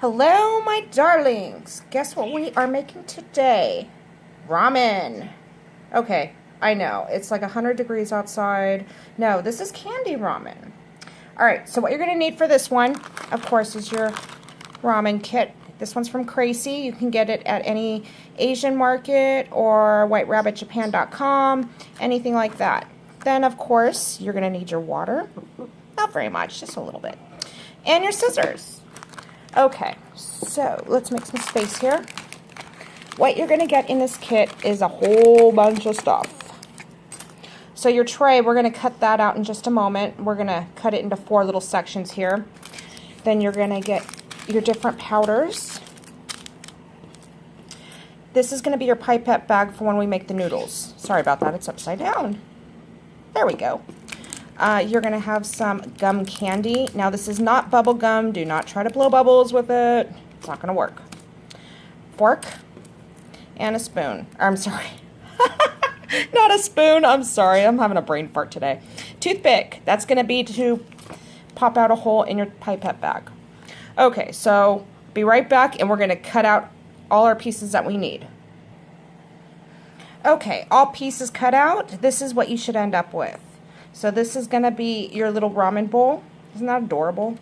Hello, my darlings. Guess what we are making today? Ramen. Okay, I know. It's like 100 degrees outside. No, this is candy ramen. All right, so what you're going to need for this one, of course, is your ramen kit. This one's from Crazy. You can get it at any Asian market or whiterabbitjapan.com, anything like that. Then, of course, you're going to need your water. Not very much, just a little bit. And your scissors. Okay, so let's make some space here. What you're going to get in this kit is a whole bunch of stuff. So your tray, we're going to cut that out in just a moment. We're going to cut it into 4 little sections here. Then you're going to get your different powders. This is going to be your pipette bag for when we make the noodles. Sorry about that, it's upside down. There we go. You're going to have some gum candy. Now this is not bubble gum. Do not try to blow bubbles with it. It's not going to work. Fork and a spoon. I'm sorry. Not a spoon. I'm sorry. I'm having a brain fart today. Toothpick. That's going to be to pop out a hole in your pipette bag. Okay, so be right back and we're going to cut out all our pieces that we need. Okay, all pieces cut out. This is what you should end up with. So this is going to be your little ramen bowl. Isn't that adorable?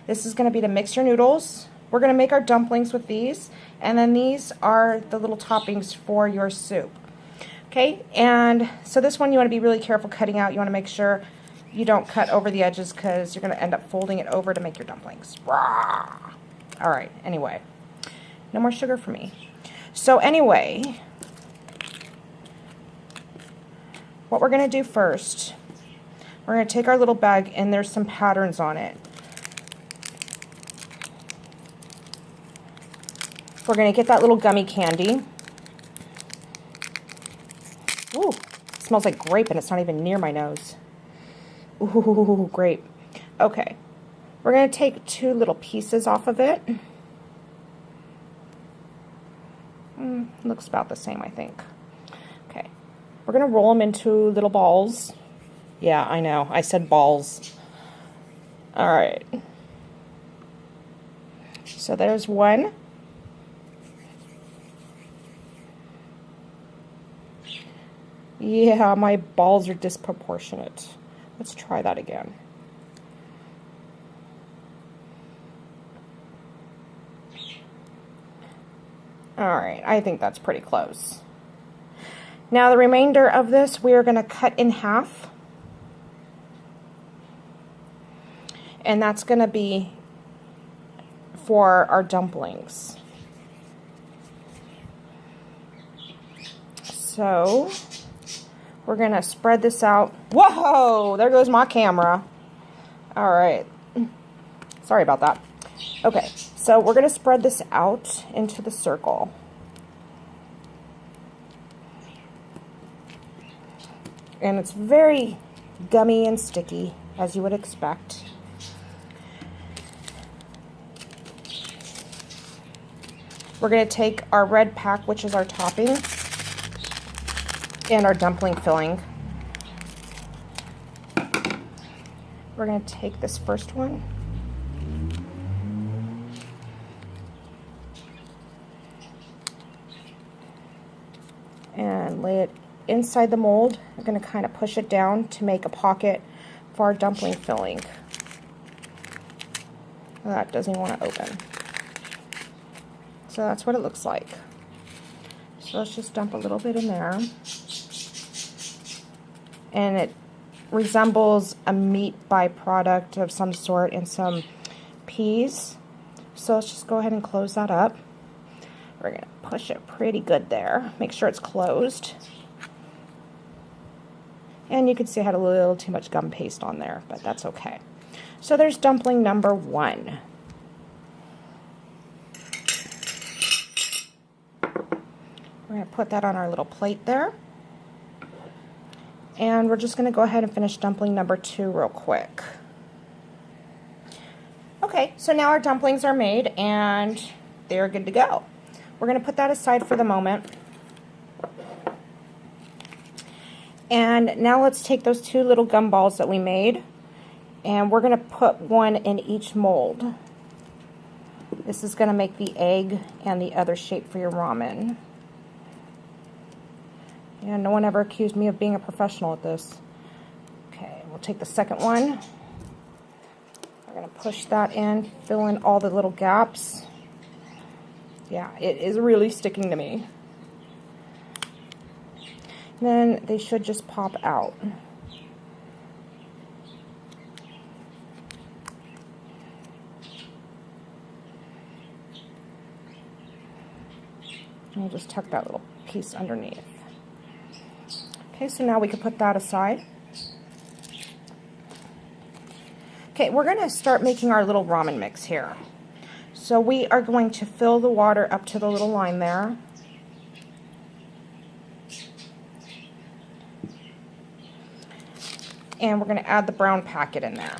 This is going to be to mix your noodles. We're going to make our dumplings with these. And then these are the little toppings for your soup. Okay, and so this one you want to be really careful cutting out. You want to make sure you don't cut over the edges because you're going to end up folding it over to make your dumplings. Rah! All right, anyway. No more sugar for me. So anyway, what we're going to do first, we're going to take our little bag and there's some patterns on it. We're going to get that little gummy candy. Ooh, it smells like grape and it's not even near my nose. Ooh, grape. Okay, we're going to take 2 little pieces off of it. Looks about the same, I think. Okay, we're going to roll them into little balls. Yeah, I know. I said balls. All right. So there's one. Yeah, my balls are disproportionate. Let's try that again. All right, I think that's pretty close. Now the remainder of this we are going to cut in half. And that's going to be for our dumplings. So we're going to spread this out. Whoa, there goes my camera. All right. Sorry about that. Okay, so we're going to spread this out into the circle. And it's very gummy and sticky, as you would expect. We're going to take our red pack, which is our topping, and our dumpling filling. We're going to take this first one. And lay it inside the mold. We're going to kind of push it down to make a pocket for our dumpling filling. That doesn't want to open. So that's what it looks like. So let's just dump a little bit in there. And it resembles a meat byproduct of some sort and some peas. So let's just go ahead and close that up. We're going to push it pretty good there. Make sure it's closed. And you can see I had a little too much gum paste on there, but that's okay. So there's dumpling number 1. We're going to put that on our little plate there. And we're just going to go ahead and finish dumpling number 2 real quick. Okay, so now our dumplings are made and they're good to go. We're going to put that aside for the moment. And now let's take those 2 little gum balls that we made and we're going to put one in each mold. This is going to make the egg and the other shape for your ramen. And no one ever accused me of being a professional at this. Okay, we'll take the second one. We're going to push that in, fill in all the little gaps. Yeah, it is really sticking to me. And then they should just pop out. And we'll just tuck that little piece underneath. Okay, so now we can put that aside. Okay, we're going to start making our little ramen mix here. So we are going to fill the water up to the little line there. And we're going to add the brown packet in there.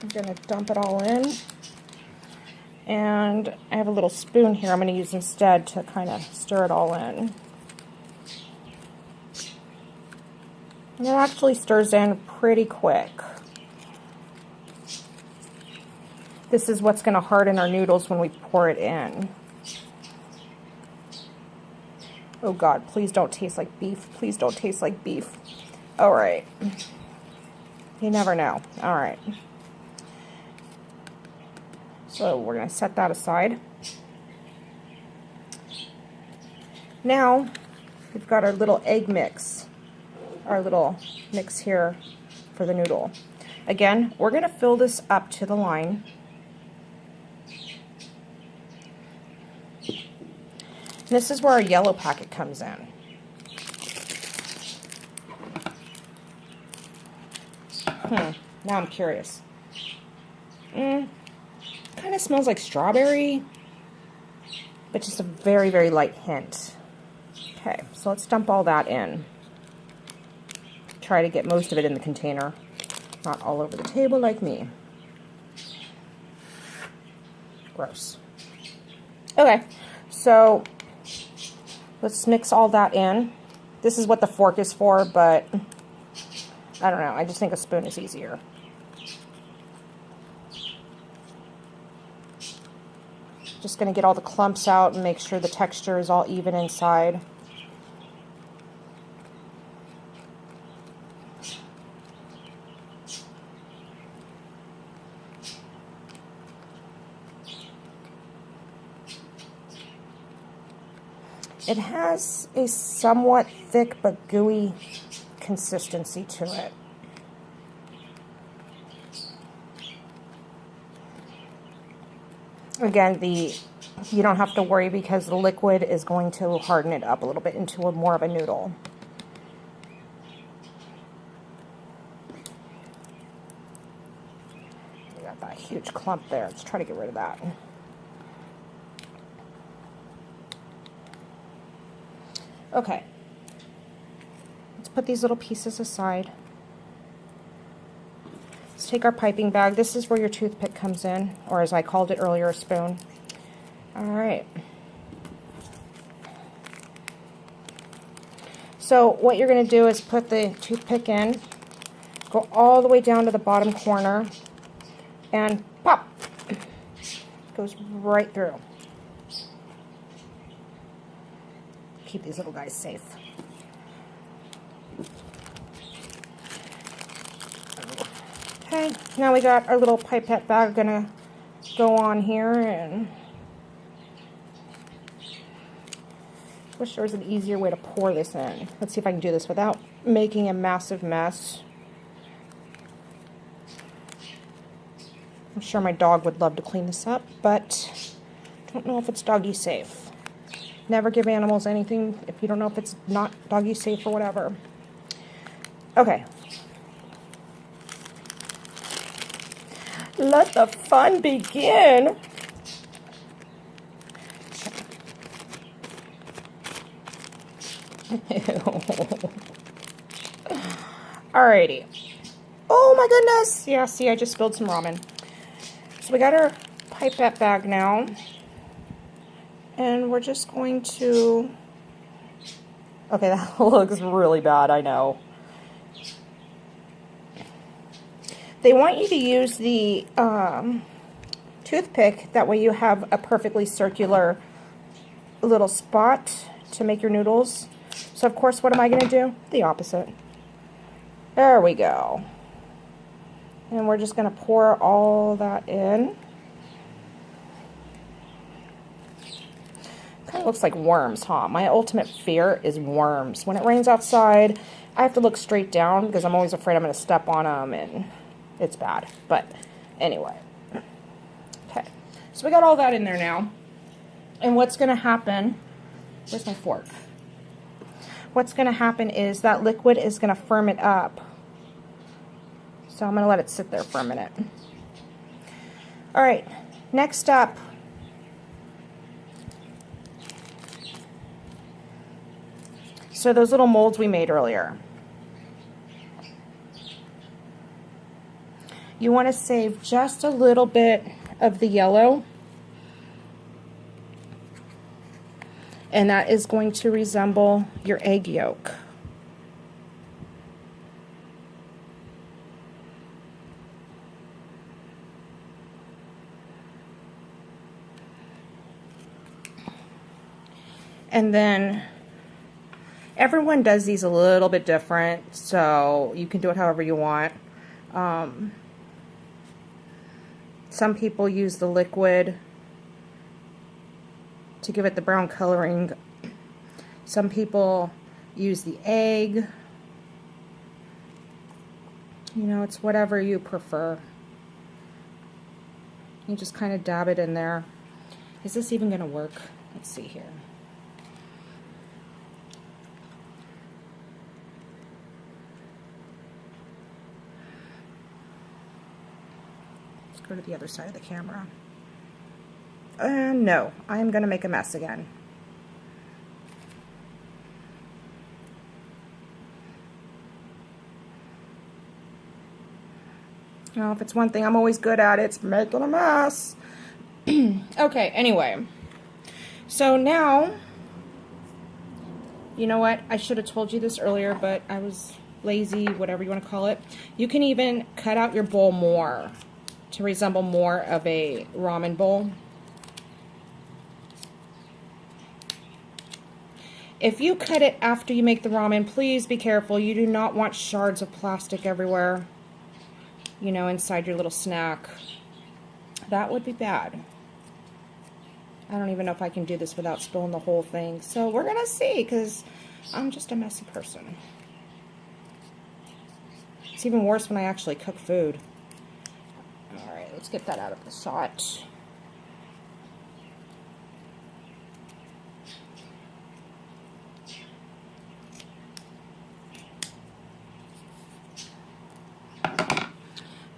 I'm going to dump it all in. And I have a little spoon here I'm going to use instead to kind of stir it all in. And it actually stirs in pretty quick. This is what's going to harden our noodles when we pour it in. Oh God, please don't taste like beef. Please don't taste like beef. All right. You never know. All right. So we're going to set that aside. Now we've got our little egg mix, our little mix here for the noodle. Again, we're going to fill this up to the line. This is where our yellow packet comes in. Now I'm curious. Kind of smells like strawberry, but just a very, very light hint. Okay, so let's dump all that in. Try to get most of it in the container, not all over the table like me. Gross. Okay, so let's mix all that in. This is what the fork is for, but I don't know. I just think a spoon is easier. Just going to get all the clumps out and make sure the texture is all even inside. It has a somewhat thick but gooey consistency to it. Again, you don't have to worry because the liquid is going to harden it up a little bit into more of a noodle. We got that huge clump there. Let's try to get rid of that. Okay. Let's put these little pieces aside. Let's take our piping bag. This is where your toothpick comes in, or as I called it earlier, a spoon. All right. So what you're going to do is put the toothpick in, go all the way down to the bottom corner, and pop! Goes right through. Keep these little guys safe. Okay, now we got our little pipette bag gonna go on here, and wish there was an easier way to pour this in. Let's see if I can do this without making a massive mess. I'm sure my dog would love to clean this up, but I don't know if it's doggy safe. Never give animals anything if you don't know if it's not doggy safe or whatever. Okay. Let the fun begin. Alrighty. Oh my goodness. Yeah, see, I just spilled some ramen. So we got our pipette bag now. And we're just going to... Okay, that looks really bad, I know. They want you to use the toothpick. That way you have a perfectly circular little spot to make your noodles. So of course, what am I going to do? The opposite. There we go. And we're just going to pour all that in. Kind of looks like worms, huh? My ultimate fear is worms. When it rains outside, I have to look straight down because I'm always afraid I'm going to step on them and it's bad. But anyway. Okay. So we got all that in there now. And what's going to happen... Where's my fork? What's going to happen is that liquid is going to firm it up. So I'm going to let it sit there for a minute. All right. Next up... So those little molds we made earlier. You want to save just a little bit of the yellow. And that is going to resemble your egg yolk. And then everyone does these a little bit different, so you can do it however you want. Some people use the liquid to give it the brown coloring. Some people use the egg. You know, it's whatever you prefer. You just kind of dab it in there. Is this even going to work? Let's see here. Go to the other side of the camera. No, I am going to make a mess again. Well, if it's one thing I'm always good at, it's making a mess. Okay, anyway. So now, you know what? I should have told you this earlier, but I was lazy, whatever you want to call it. You can even cut out your bowl more to resemble more of a ramen bowl. If you cut it after you make the ramen, please be careful. You do not want shards of plastic everywhere, you know, inside your little snack. That would be bad. I don't even know if I can do this without spilling the whole thing. So we're going to see, because I'm just a messy person. It's even worse when I actually cook food. Alright, let's get that out of the shot.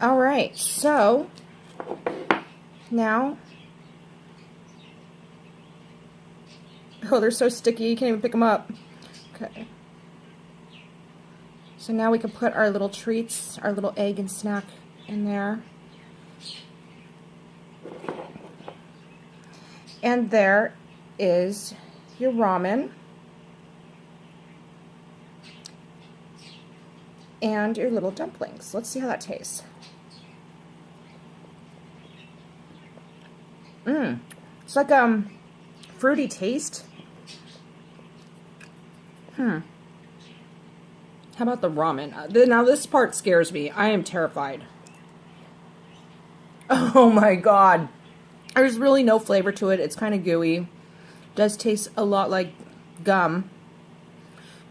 Alright, so now, oh, they're so sticky you can't even pick them up. Okay. So now we can put our little treats, our little egg and snack in there. And there is your ramen and your little dumplings. Let's see how that tastes. It's like fruity taste. How about the ramen? Now this part scares me. I am terrified. Oh my god. There's really no flavor to it. It's kind of gooey. It does taste a lot like gum.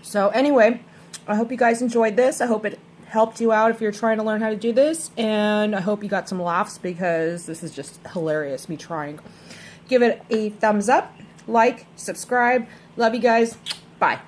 So anyway, I hope you guys enjoyed this. I hope it helped you out if you're trying to learn how to do this. And I hope you got some laughs, because this is just hilarious, me trying. Give it a thumbs up, like, subscribe. Love you guys. Bye.